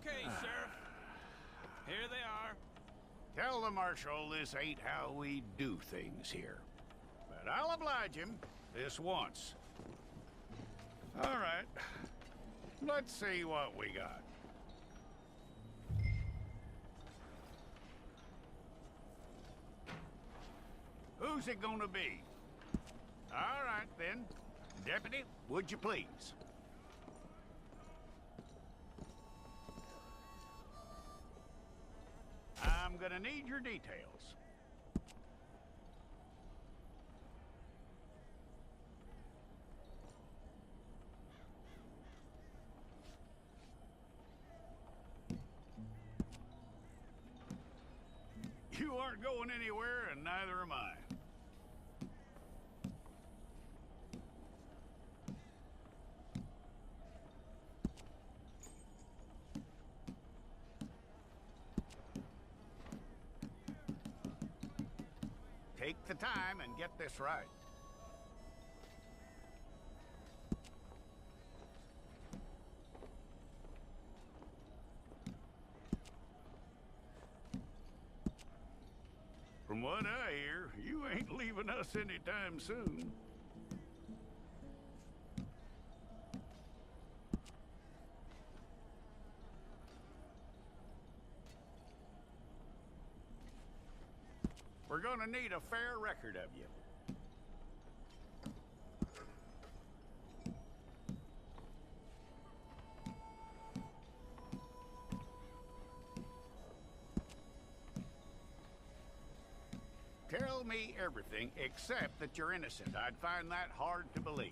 Okay, Sheriff. Here they are. Tell the Marshal this ain't how we do things here. But I'll oblige him this once. All right. Let's see what we got. Who's it gonna be? All right, then. Deputy, would you please? I'm gonna need your details. You aren't going anywhere, and neither am I. Take the time and get this right. From what I hear, you ain't leaving us anytime soon. We're gonna need a fair record of you. Tell me everything except that you're innocent. I'd find that hard to believe.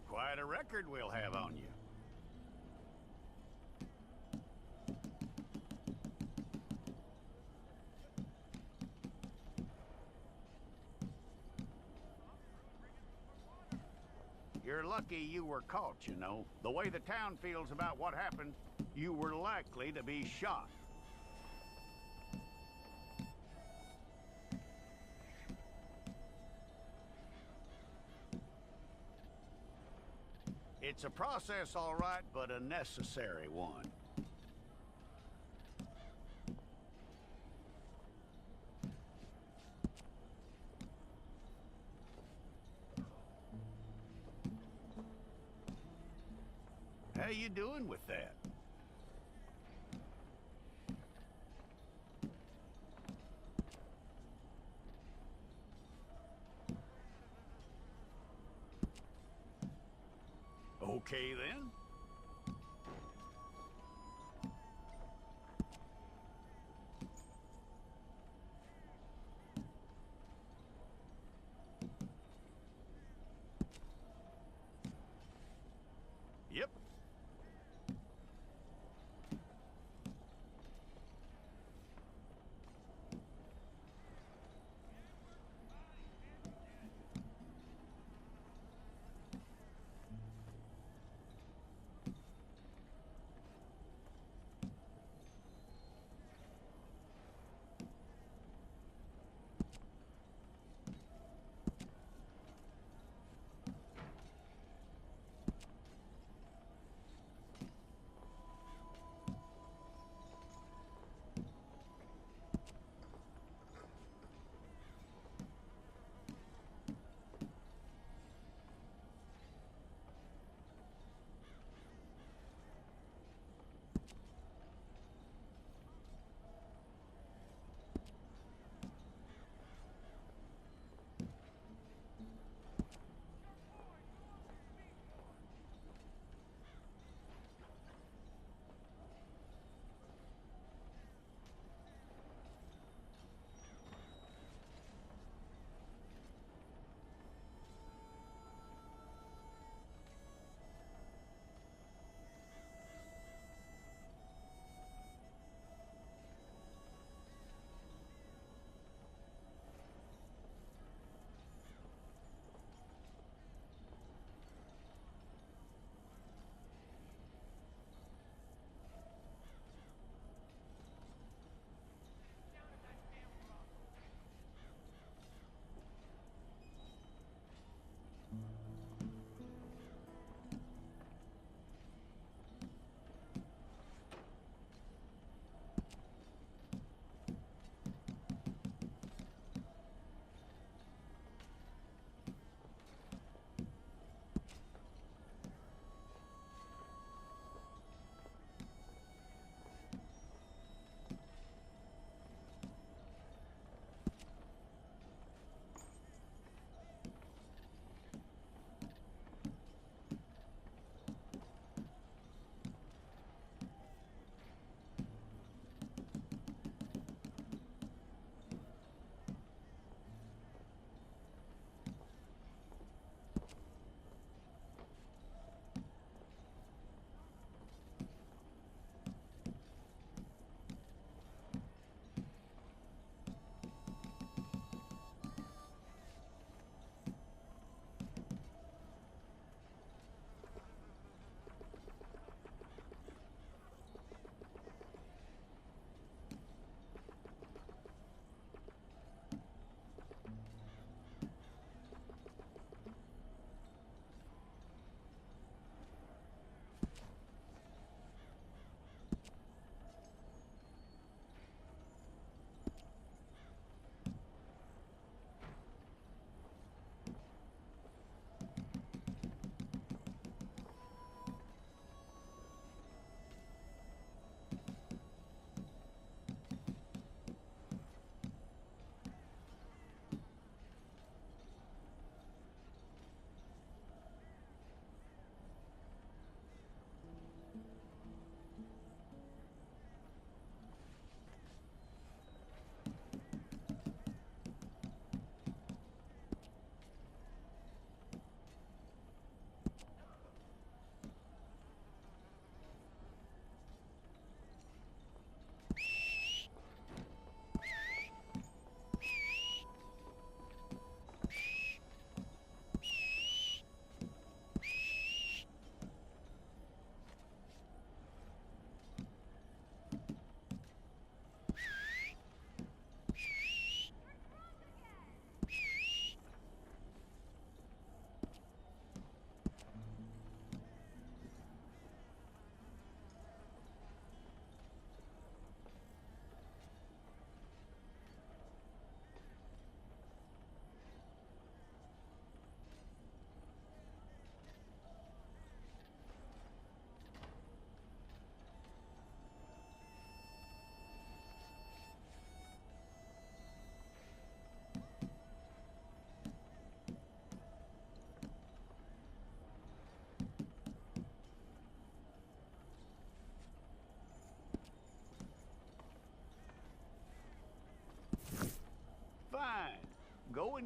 Quite a record we'll have on you. You're lucky you were caught, you know. The way the town feels about what happened, you were likely to be shot. It's a process, all right, but a necessary one. How you doing with that? Okay, then. Yep.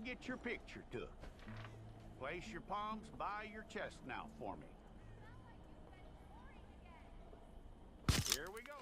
and get your picture took. Place your palms by your chest now for me. Here we go.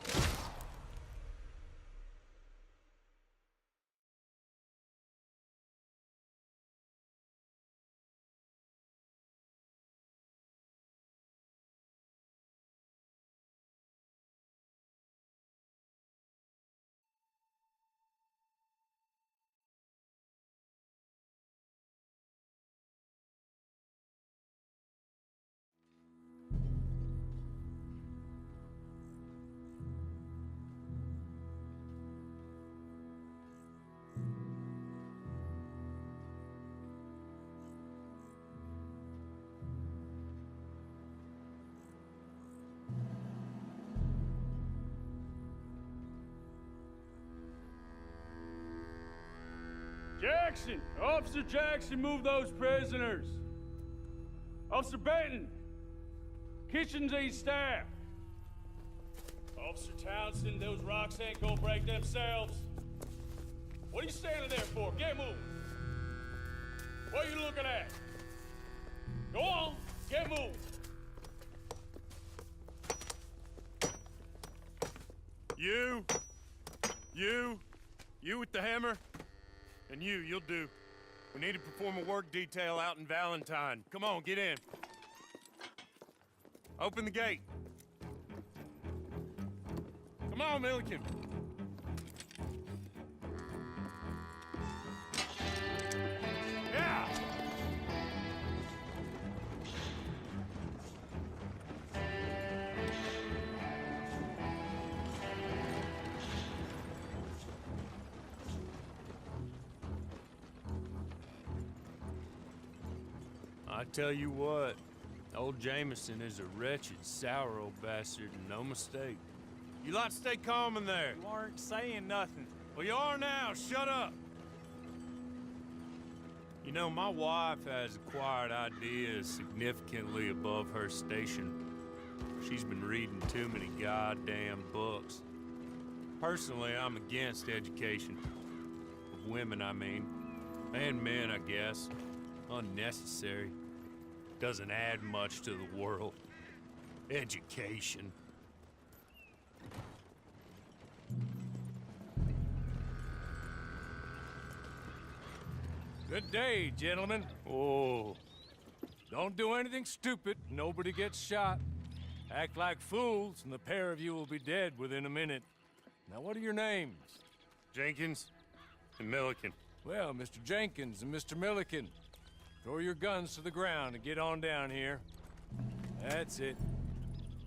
Jackson! Officer Jackson, move those prisoners! Officer Benton! Kitchens aid staff! Officer Townsend, those rocks ain't gonna break themselves. What are you standing there for? Get moving! What are you looking at? Go on, get moving! You with the hammer? And you'll do. We need to perform a work detail out in Valentine. Come on, get in. Open the gate. Come on, Milliken. Yeah! I tell you what, old Jameson is a wretched, sour old bastard, and no mistake. You lot stay calm in there. You aren't saying nothing. Well, you are now. Shut up. You know, my wife has acquired ideas significantly above her station. She's been reading too many goddamn books. Personally, I'm against education. Of women, I mean. And men, I guess. Unnecessary. Doesn't add much to the world. Education. Good day, gentlemen. Oh, Don't do anything stupid. Nobody gets shot. Act like fools, and the pair of you will be dead within a minute. Now, what are your names? Jenkins and Milliken. Well, Mr. Jenkins and Mr. Milliken, throw your guns to the ground and get on down here. That's it.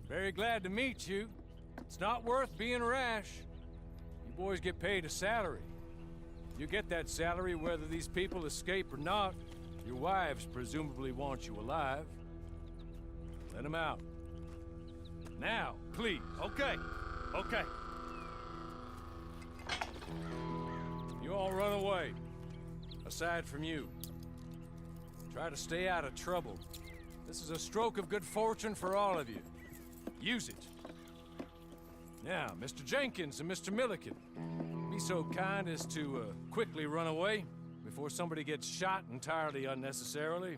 Very glad to meet you. It's not worth being rash. You boys get paid a salary. You get that salary whether these people escape or not. Your wives presumably want you alive. Let them out. Now, please. Okay. You all run away. Aside from you. Try to stay out of trouble. This is a stroke of good fortune for all of you. Use it. Now, Mr. Jenkins and Mr. Milliken, be so kind as to quickly run away before somebody gets shot entirely unnecessarily.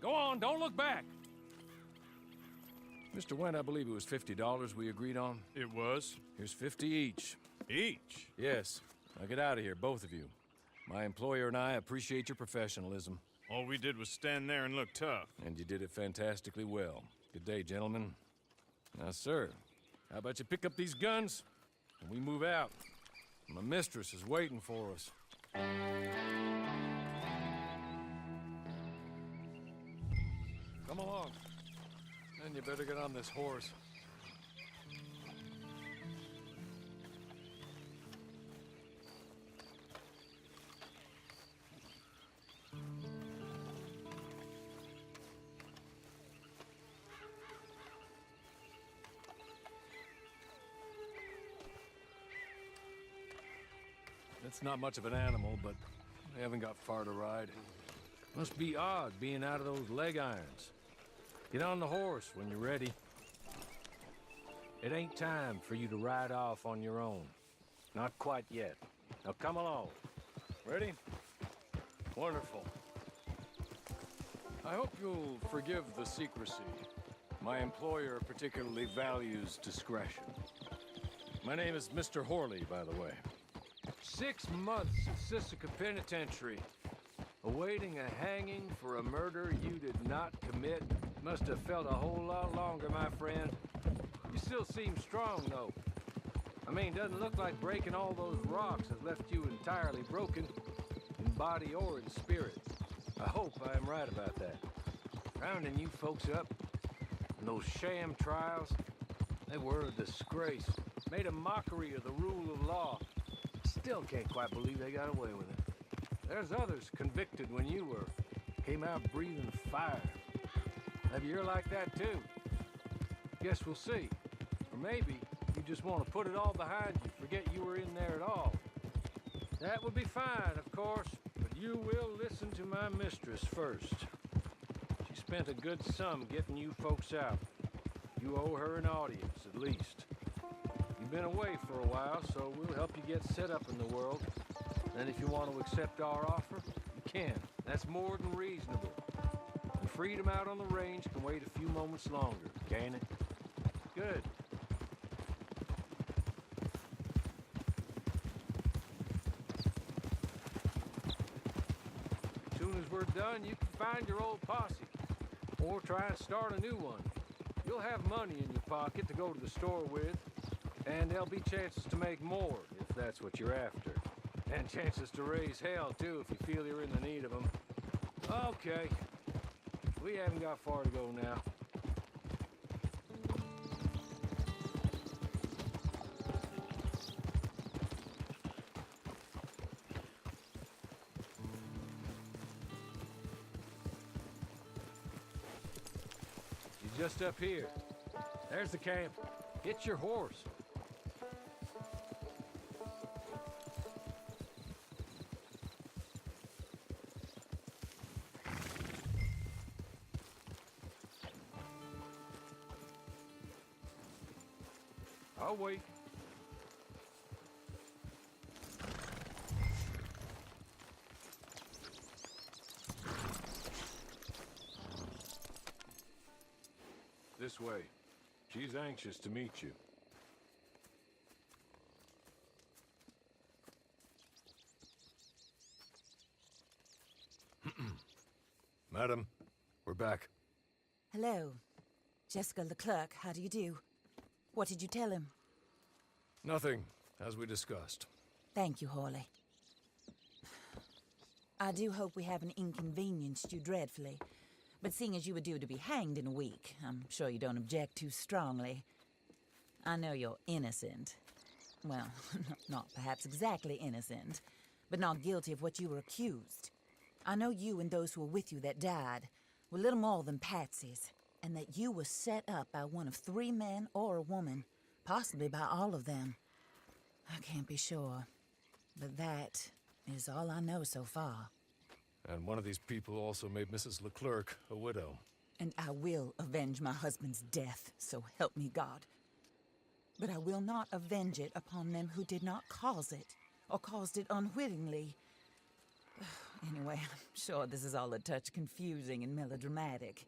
Go on, don't look back. Mr. Wendt, I believe it was $50 we agreed on. It was. Here's 50 each. Each? Yes. Now get out of here, both of you. My employer and I appreciate your professionalism. All we did was stand there and look tough. And you did it fantastically well. Good day, gentlemen. Now, sir, how about you pick up these guns and we move out? My mistress is waiting for us. Come along. Then you better get on this horse. It's not much of an animal, but they haven't got far to ride. Must be odd being out of those leg irons. Get on the horse when you're ready. It ain't time for you to ride off on your own. Not quite yet. Now come along. Ready? Wonderful. I hope you'll forgive the secrecy. My employer particularly values discretion. My name is Mr. Horley, by the way. 6 months at Sisika Penitentiary, awaiting a hanging for a murder you did not commit. Must have felt a whole lot longer, my friend. You still seem strong, though. I mean, doesn't look like breaking all those rocks has left you entirely broken, in body or in spirit. I hope I am right about that. Rounding you folks up, and those sham trials, they were a disgrace. Made a mockery of the rule of law. Still can't quite believe they got away with it. There's others convicted when you were. Came out breathing fire. Maybe you're like that too. Guess we'll see. Or maybe you just want to put it all behind you, forget you were in there at all. That would be fine, of course, but you will listen to my mistress first. She spent a good sum getting you folks out. You owe her an audience, at least. You've been away for a while, so we'll help you get set up in the world. Then if you want to accept our offer, you can. That's more than reasonable. And freedom out on the range can wait a few moments longer, can't it? Good. As soon as we're done, you can find your old posse. Or try and start a new one. You'll have money in your pocket to go to the store with. And there'll be chances to make more, if that's what you're after. And chances to raise hell, too, if you feel you're in the need of them. Okay. We haven't got far to go now. You're just up here. There's the camp. Get your horse. I'll wait. This way. She's anxious to meet you. Madam, we're back. Hello. Jessica Leclerc, how do you do? What did you tell him? Nothing, as we discussed. Thank you, Horley. I do hope we haven't inconvenienced you dreadfully. But seeing as you were due to be hanged in a week, I'm sure you don't object too strongly. I know you're innocent. Well, not perhaps exactly innocent, but not guilty of what you were accused. I know you and those who were with you that died were little more than patsies, and that you were set up by one of 3 men or a woman, possibly by all of them. I can't be sure, but that is all I know so far. And one of these people also made Mrs. Leclerc a widow. And I will avenge my husband's death, so help me God. But I will not avenge it upon them who did not cause it, or caused it unwittingly. Anyway, I'm sure this is all a touch confusing and melodramatic.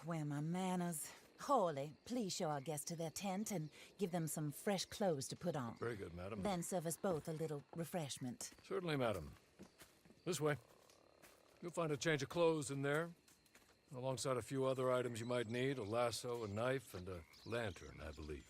Where are my manners? Horley, please show our guests to their tent and give them some fresh clothes to put on. Very good, madam. Then serve us both a little refreshment. Certainly, madam. This way. You'll find a change of clothes in there, alongside a few other items you might need, a lasso, a knife, and a lantern, I believe.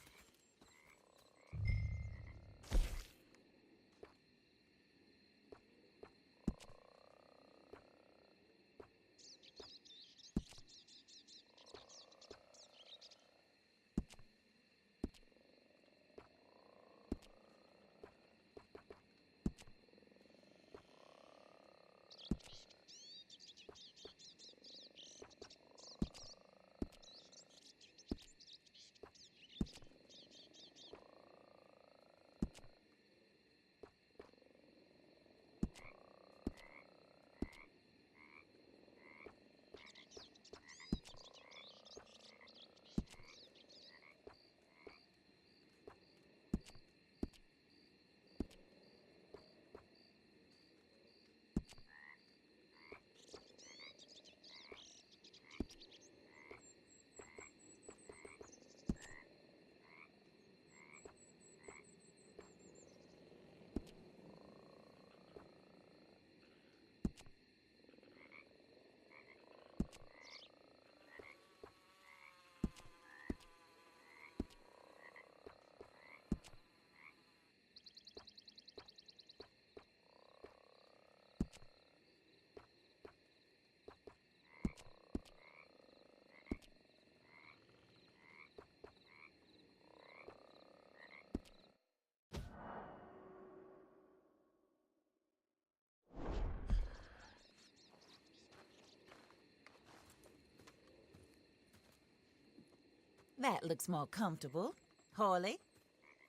That looks more comfortable. Hawley,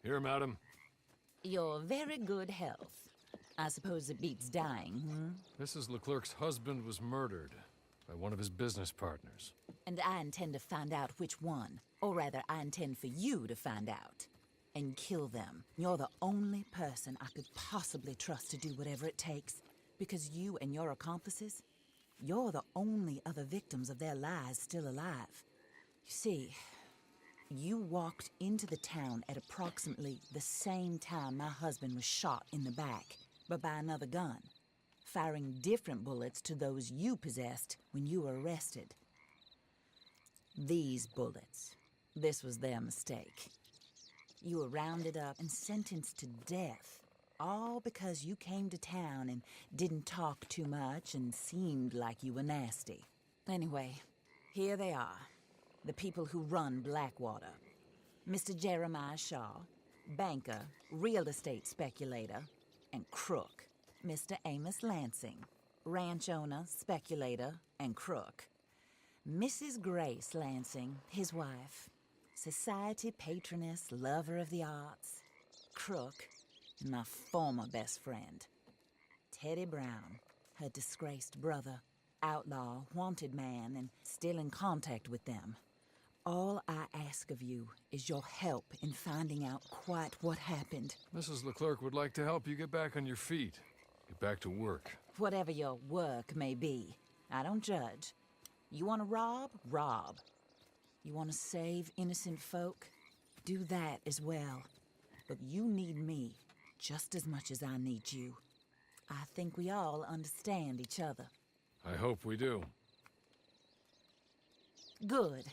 Here, madam. your very good health. I suppose it beats dying, Mrs. Leclerc's husband was murdered by one of his business partners. And I intend to find out which one. Or rather, I intend for you to find out. And kill them. You're the only person I could possibly trust to do whatever it takes. Because you and your accomplices, you're the only other victims of their lies still alive. You see, you walked into the town at approximately the same time my husband was shot in the back, but by another gun, firing different bullets to those you possessed when you were arrested. These bullets, this was their mistake. You were rounded up and sentenced to death, all because you came to town and didn't talk too much and seemed like you were nasty. Anyway, here they are, the people who run Blackwater. Mr. Jeremiah Shaw, banker, real estate speculator, and crook. Mr. Amos Lansing, ranch owner, speculator, and crook. Mrs. Grace Lansing, his wife, society patroness, lover of the arts, crook, and my former best friend. Teddy Brown, her disgraced brother, outlaw, wanted man, and still in contact with them. All I ask of you is your help in finding out quite what happened. Mrs. Leclerc would like to help you get back on your feet. Get back to work. Whatever your work may be, I don't judge. You want to rob? Rob. You want to save innocent folk? Do that as well. But you need me just as much as I need you. I think we all understand each other. I hope we do. Good.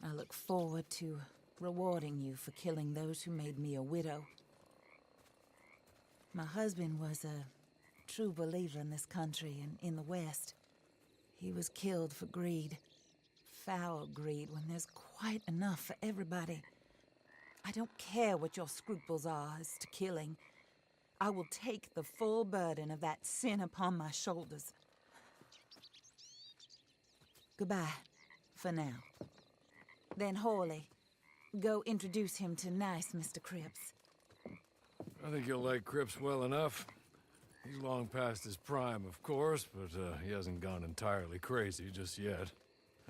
I look forward to rewarding you for killing those who made me a widow. My husband was a true believer in this country and in the West. He was killed for greed. Foul greed when there's quite enough for everybody. I don't care what your scruples are as to killing. I will take the full burden of that sin upon my shoulders. Goodbye, for now. Then Hawley, go introduce him to nice Mr. Cripps. I think you'll like Cripps well enough. He's long past his prime, of course, but he hasn't gone entirely crazy just yet.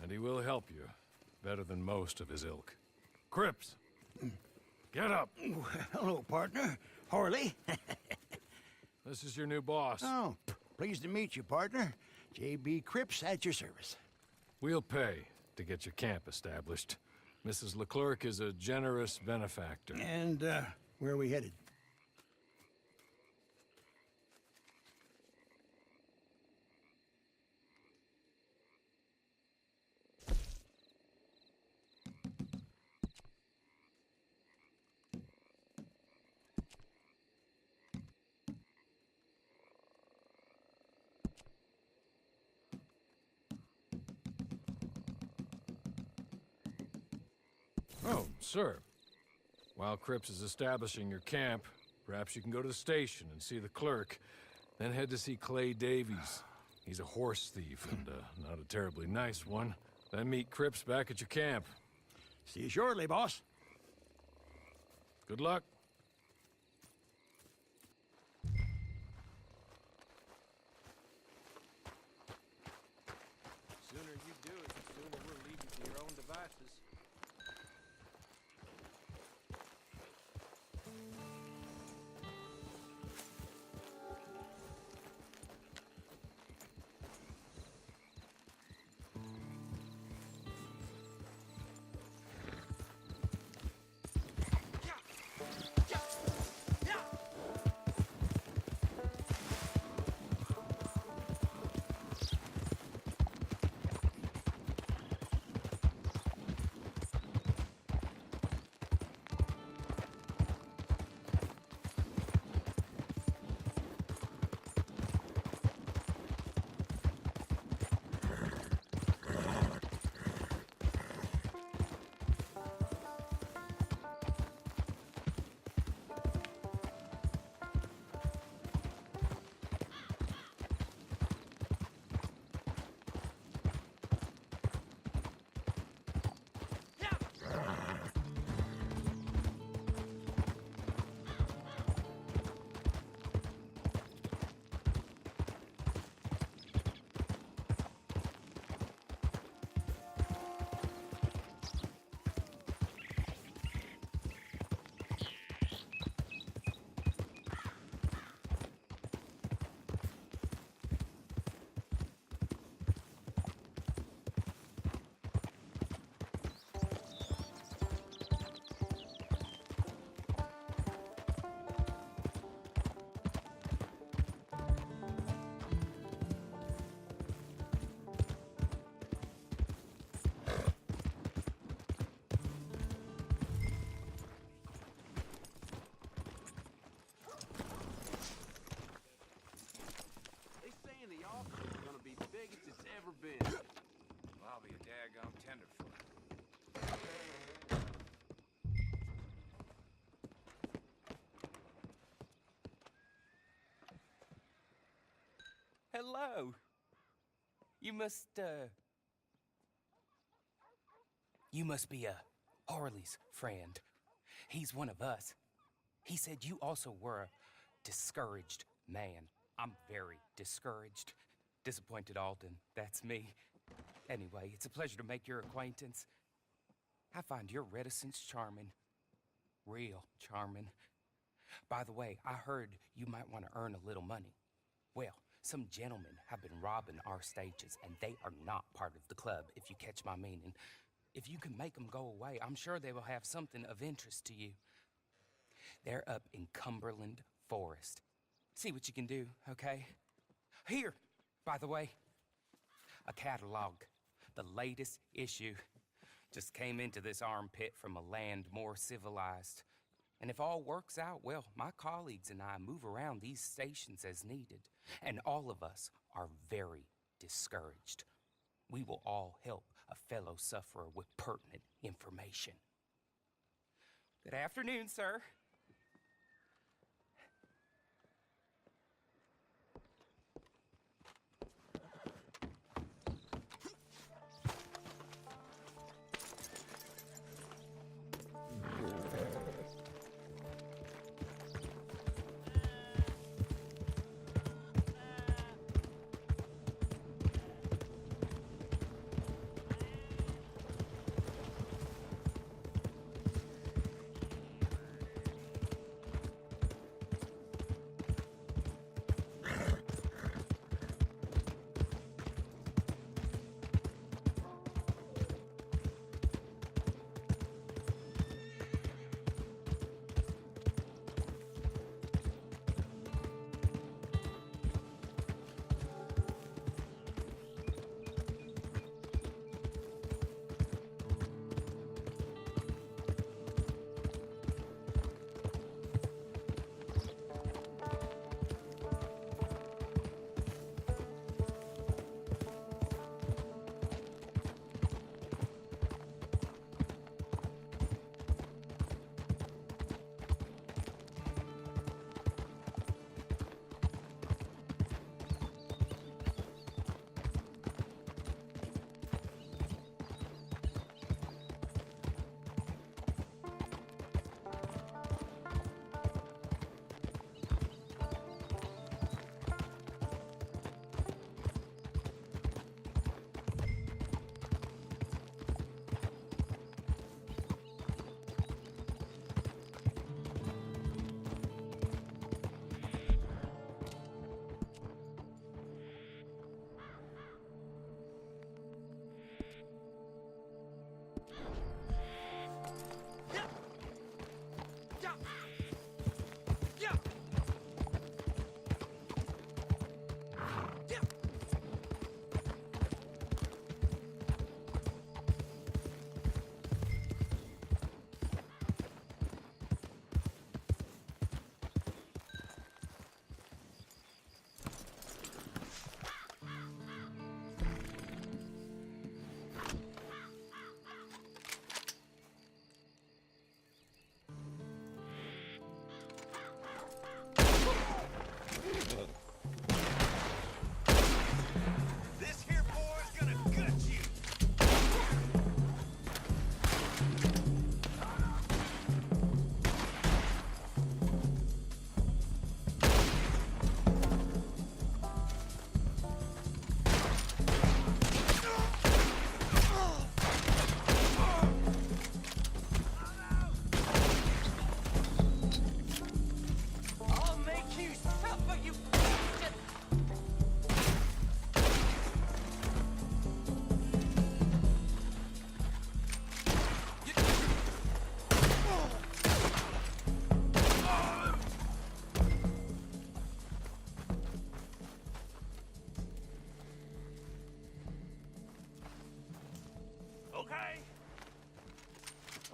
And he will help you, better than most of his ilk. Cripps! Get up! Hello, partner. Hawley. This is your new boss. Oh, pleased to meet you, partner. J.B. Cripps at your service. We'll pay to get your camp established. Mrs. Leclerc is a generous benefactor. And, where are we headed? Oh, sir. While Cripps is establishing your camp, perhaps you can go to the station and see the clerk, then head to see Clay Davies. He's a horse thief, and not a terribly nice one. Then meet Cripps back at your camp. See you shortly, boss. Good luck. The sooner you do it, the sooner we're leaving to your own devices. ever been? Well, I'll be a daggum tenderfoot. Hello. You must be Harley's friend. He's one of us. He said you also were a discouraged man. I'm very discouraged. Disappointed Alden, that's me. Anyway, it's a pleasure to make your acquaintance. I find your reticence charming. Real charming. By the way, I heard you might want to earn a little money. Well, some gentlemen have been robbing our stages, and they are not part of the club, if you catch my meaning. If you can make them go away, I'm sure they will have something of interest to you. They're up in Cumberland Forest. See what you can do, okay? Here, by the way, a catalog. The latest issue. Just came into this armpit from a land more civilized. And if all works out, well, my colleagues and I move around these stations as needed. And all of us are very discouraged. We will all help a fellow sufferer with pertinent information. Good afternoon, sir.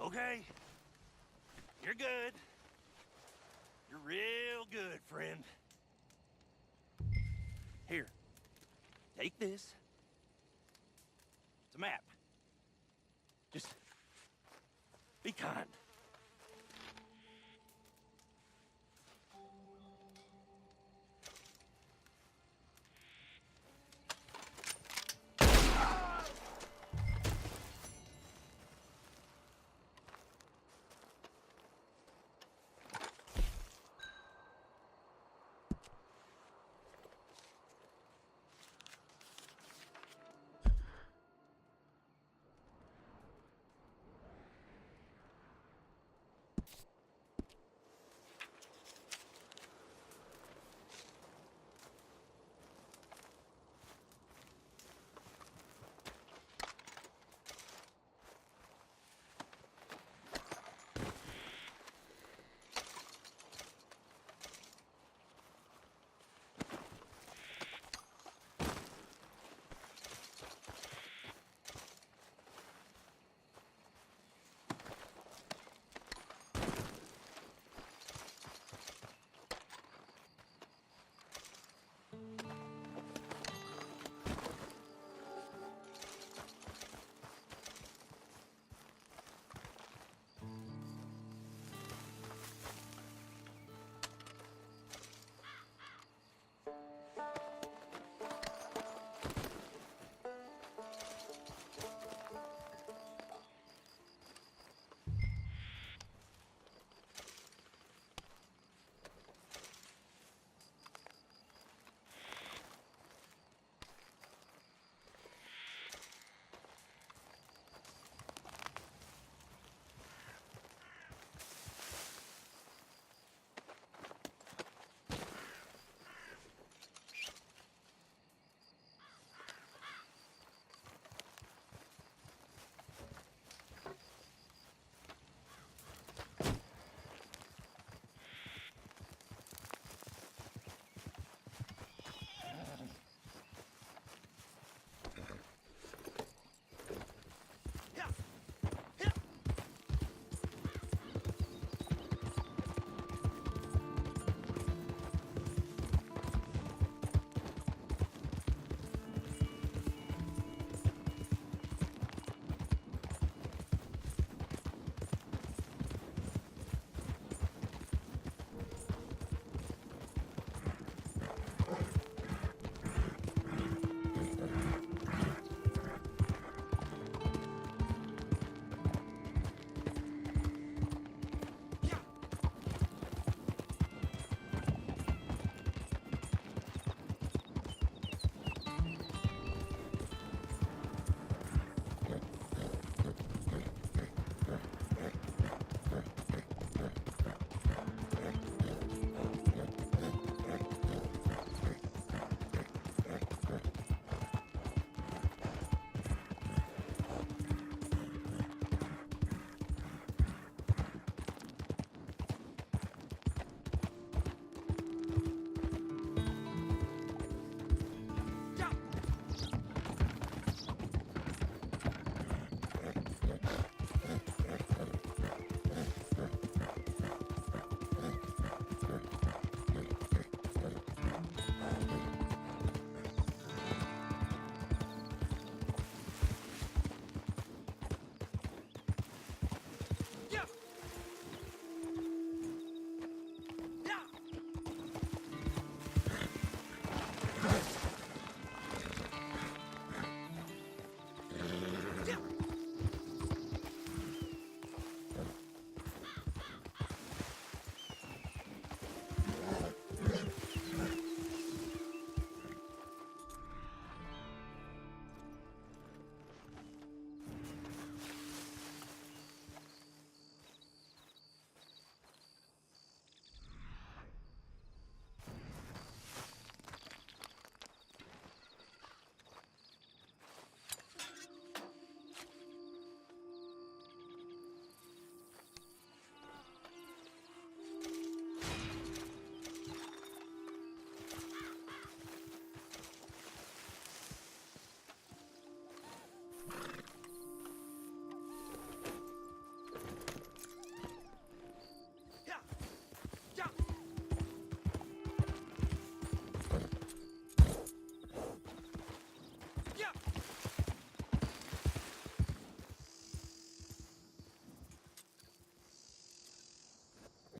Okay. You're good. You're real good, friend. Here, take this map. Just be kind.